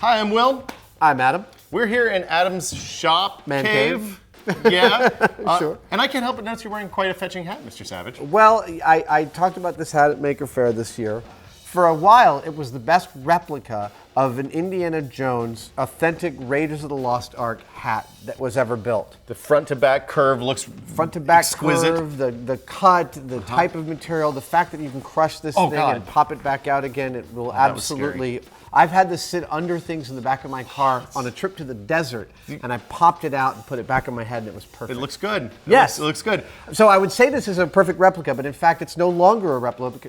Hi, I'm Will. I'm Adam. We're here in Adam's shop Man cave. Yeah. Sure. And I can't help but notice you're wearing quite a fetching hat, Mr. Savage. Well, I talked about this hat at Maker Faire this year. For a while, it was the best replica of an Indiana Jones authentic Raiders of the Lost Ark hat that was ever built. The front to back curve looks Front to back exquisite. curve, the cut, the type of material, the fact that you can crush this thing and pop it back out again, it will absolutely. I've had this sit under things in the back of my car on a trip to the desert, and I popped it out and put it back on my head, and it was perfect. It looks good. Yes. It looks good. So I would say this is a perfect replica, but in fact it's no longer a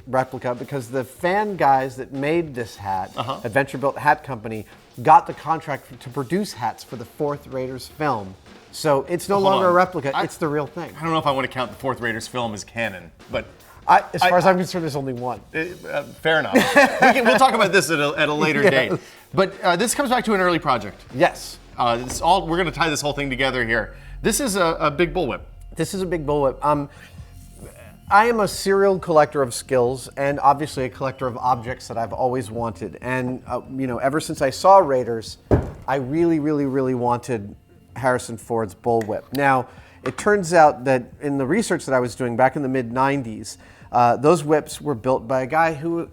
replica because the fan guys that made this hat, Adventure Built Hat Company, got the contract to produce hats for the fourth Raiders film. So it's no longer a replica, it's the real thing. I don't know if I want to count the fourth Raiders film as canon, but... As far as I'm concerned, there's only one. Fair enough. We'll talk about this at a later date. But this comes back to an early project. Yes. We're going to tie this whole thing together here. This is a big bullwhip. This is a big bullwhip. I am a serial collector of skills and obviously a collector of objects that I've always wanted. And ever since I saw Raiders, I really, really, really wanted Harrison Ford's bullwhip. Now, it turns out that in the research that I was doing back in the mid-90s, those whips were built by a guy who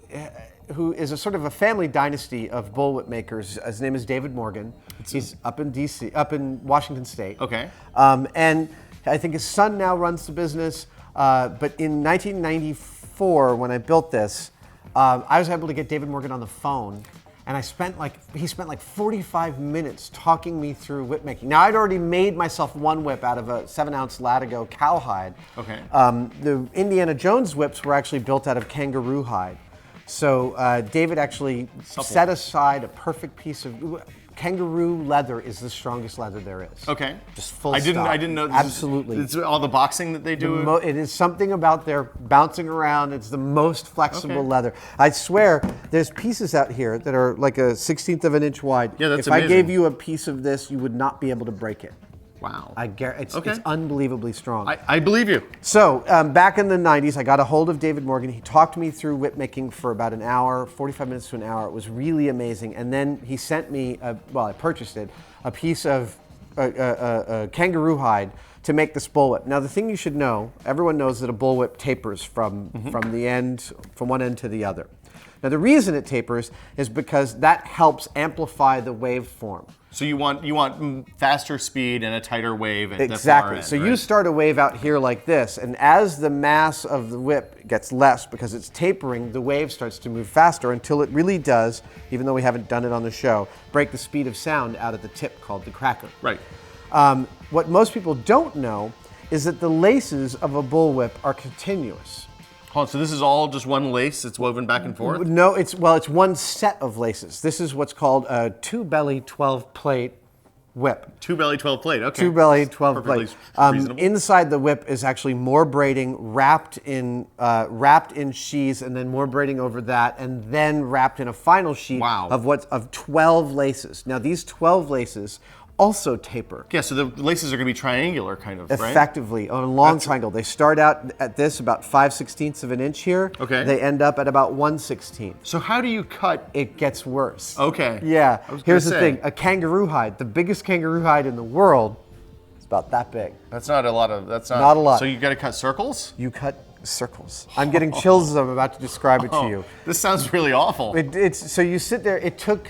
is a sort of a family dynasty of bullwhip makers. His name is David Morgan. He's up in Washington State. Okay. And I think his son now runs the business. But in 1994, when I built this, I was able to get David Morgan on the phone. And he spent like 45 minutes talking me through whip making. Now, I'd already made myself one whip out of a 7-ounce Latigo cowhide. Okay. The Indiana Jones whips were actually built out of kangaroo hide. So David actually set aside a perfect piece of... Kangaroo leather is the strongest leather there is. Okay. Just full stop. I didn't know. Absolutely. It's all the boxing that they do. It is something about their bouncing around. It's the most flexible leather. I swear, there's pieces out here that are like a 1/16 of an inch wide. Yeah, that's amazing. If I gave you a piece of this, you would not be able to break it. Wow. It's unbelievably strong. I believe you. So back in the 90s, I got a hold of David Morgan. He talked me through whip making for about an hour, 45 minutes to an hour. It was really amazing. And then he sent me, I purchased it, a piece of kangaroo hide to make this bullwhip. Now, the thing you should know, everyone knows that a bullwhip tapers from one end to the other. Now, the reason it tapers is because that helps amplify the waveform. So you want faster speed and a tighter wave at exactly. the far end, So right? you start a wave out here like this, and as the mass of the whip gets less because it's tapering, the wave starts to move faster until it really does, even though we haven't done it on the show, break the speed of sound out at the tip called the cracker. Right. What most people don't know is that the laces of a bullwhip are continuous. Hold on, so this is all just one lace that's woven back and forth? No, it's one set of laces. This is what's called a two-belly 12-plate whip. Two-belly 12-plate, okay. Two-belly 12-plate. Reasonable. Inside the whip is actually more braiding wrapped in sheaths, and then more braiding over that, and then wrapped in a final sheet of 12 laces. Now, these 12 laces also taper. Yeah, so the laces are going to be triangular, kind of, right? Effectively, on a long triangle. They start out at this about 5/16 of an inch here. Okay. They end up at about 1/16. So how do you cut? It gets worse. Okay. Yeah. Here's the thing: a kangaroo hide, the biggest kangaroo hide in the world, is about that big. That's not a lot of. That's not a lot. So you got to cut circles. You cut circles. I'm getting chills as I'm about to describe it to you. This sounds really awful. So you sit there. It took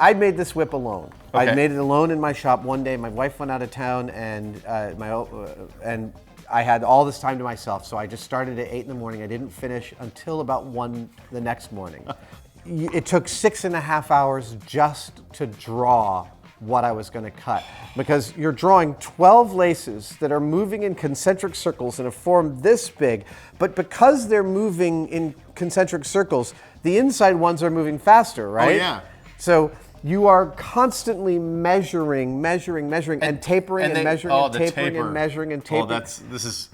I made this whip alone. Okay. I made it alone in my shop one day. My wife went out of town, and I had all this time to myself. So I just started at 8 in the morning. I didn't finish until about 1 the next morning. It took 6.5 hours just to draw what I was going to cut, because you're drawing 12 laces that are moving in concentric circles in a form this big, but because they're moving in concentric circles, the inside ones are moving faster, right? Oh, yeah. So you are constantly measuring, and tapering and measuring and tapering and measuring and tapering. This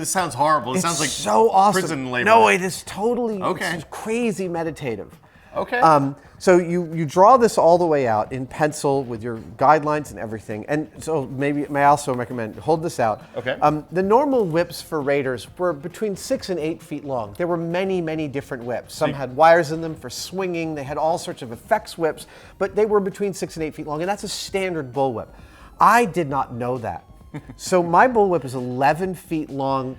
sounds horrible. It sounds like so awesome. Prison labor. No, it is totally it's crazy meditative. Okay. So you draw this all the way out in pencil with your guidelines and everything. And so maybe may I also recommend hold this out. Okay. The normal whips for Raiders were between 6 and 8 feet long. There were many different whips. Some had wires in them for swinging. They had all sorts of effects whips, but they were between 6 and 8 feet long, and that's a standard bullwhip. I did not know that. So my bullwhip is 11 feet long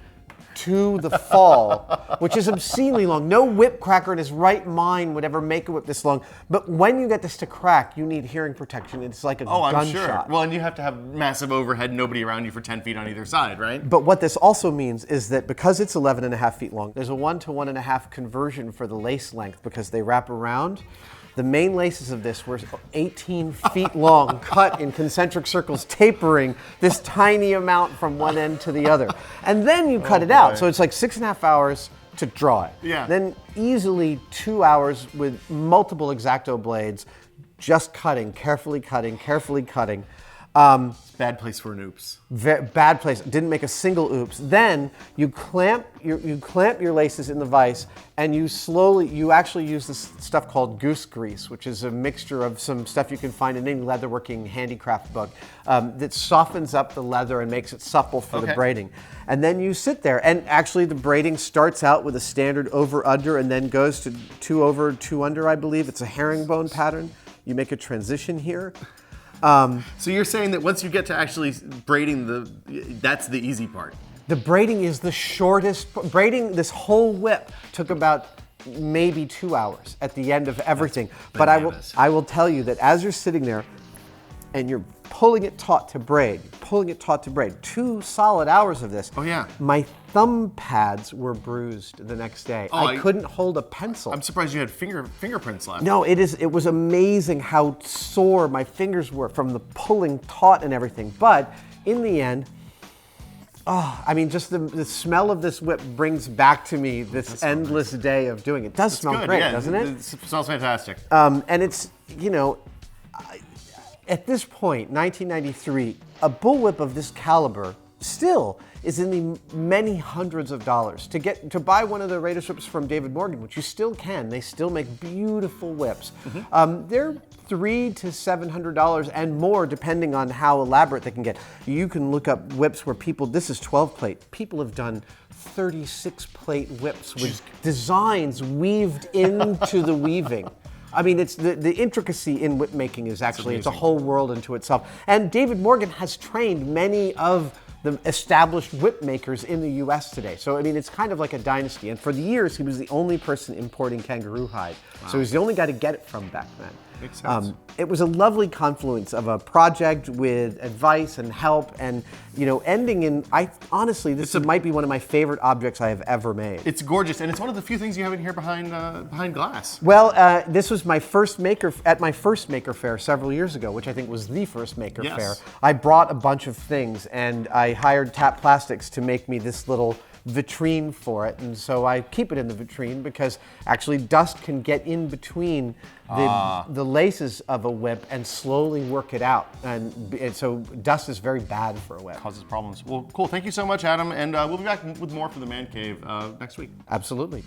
to the fall, which is obscenely long. No whip cracker in his right mind would ever make a whip this long. But when you get this to crack, you need hearing protection. It's like a gunshot. I'm sure. Well, and you have to have massive overhead, nobody around you for 10 feet on either side, right? But what this also means is that because it's 11 and a half feet long, there's a 1 to 1.5 conversion for the lace length because they wrap around. The main laces of this were 18 feet long, cut in concentric circles, tapering this tiny amount from one end to the other. And then you cut it out. So it's like 6.5 hours to draw it. Yeah. Then easily 2 hours with multiple X-Acto blades, just cutting, carefully cutting, carefully cutting. Bad place for an oops. Bad place. Didn't make a single oops. Then you clamp your laces in the vise, and you actually use this stuff called goose grease, which is a mixture of some stuff you can find in any leatherworking handicraft book that softens up the leather and makes it supple for the braiding. And then you sit there, and actually the braiding starts out with a standard over-under and then goes to 2 over, 2 under, I believe. It's a herringbone pattern. You make a transition here. So you're saying that once you get to actually braiding, that's the easy part? The braiding is the shortest. Braiding this whole whip took about maybe 2 hours at the end of everything. But I will tell you that as you're sitting there and you're pulling it taut to braid, 2 solid hours of this. Oh yeah. My thumb pads were bruised the next day. I couldn't hold a pencil. I'm surprised you had fingerprints left. No, it was amazing how sore my fingers were from the pulling taut and everything. But in the end, I mean, just the smell of this whip brings back to me this endless day of doing it. It does smell great, doesn't it? It smells fantastic. And it's, at this point, 1993, a bullwhip of this caliber still is in the many hundreds of dollars. To buy one of the Raiders whips from David Morgan, which you still can, they still make beautiful whips. They're $300 to $700 and more, depending on how elaborate they can get. You can look up whips where this is 12 plate. People have done 36 plate whips with designs weaved into the weaving. I mean, it's the intricacy in whip making is actually, it's a whole world into itself. And David Morgan has trained many of the established whip makers in the US today. So, I mean, it's kind of like a dynasty. And for the years, he was the only person importing kangaroo hide. Wow. So he's the only guy to get it from back then. Makes sense. It was a lovely confluence of a project with advice and help and, ending in, honestly, this might be one of my favorite objects I have ever made. It's gorgeous, and it's one of the few things you have in here behind glass. Well, this was my first maker fair several years ago, which I think was the first maker fair. I brought a bunch of things, and I hired Tap Plastics to make me this little vitrine for it, and so I keep it in the vitrine because actually dust can get in between the laces of a whip and slowly work it out, and so dust is very bad for a whip. Causes problems. Well, cool. Thank you so much, Adam, and we'll be back with more for the Man Cave next week. Absolutely.